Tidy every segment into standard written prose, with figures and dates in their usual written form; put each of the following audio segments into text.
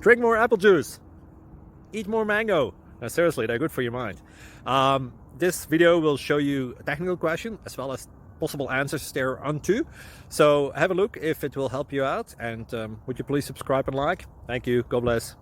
Drink more apple juice. Eat more mango. No, seriously, they're good for your mind. This video will show you a technical question as well as possible answers thereunto. So have a look if it will help you out, and would you please subscribe and like? Thank you. God bless.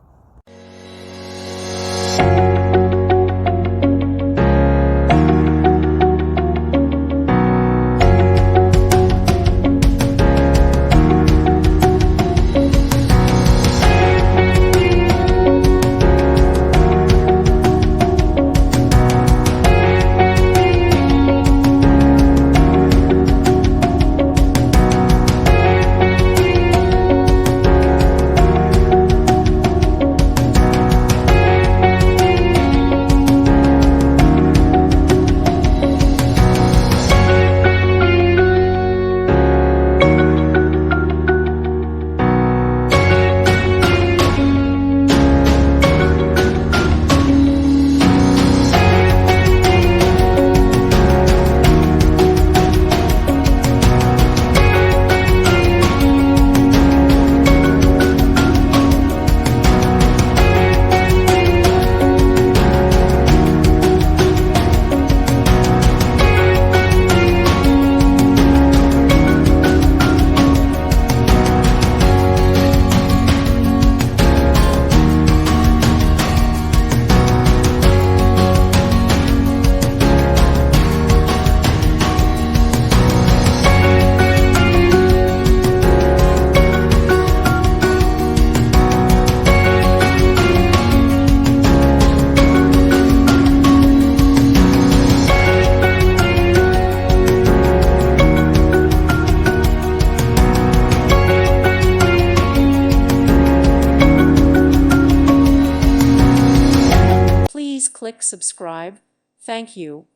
Please click subscribe. Thank you.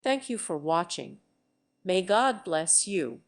Thank you for watching. May God bless you.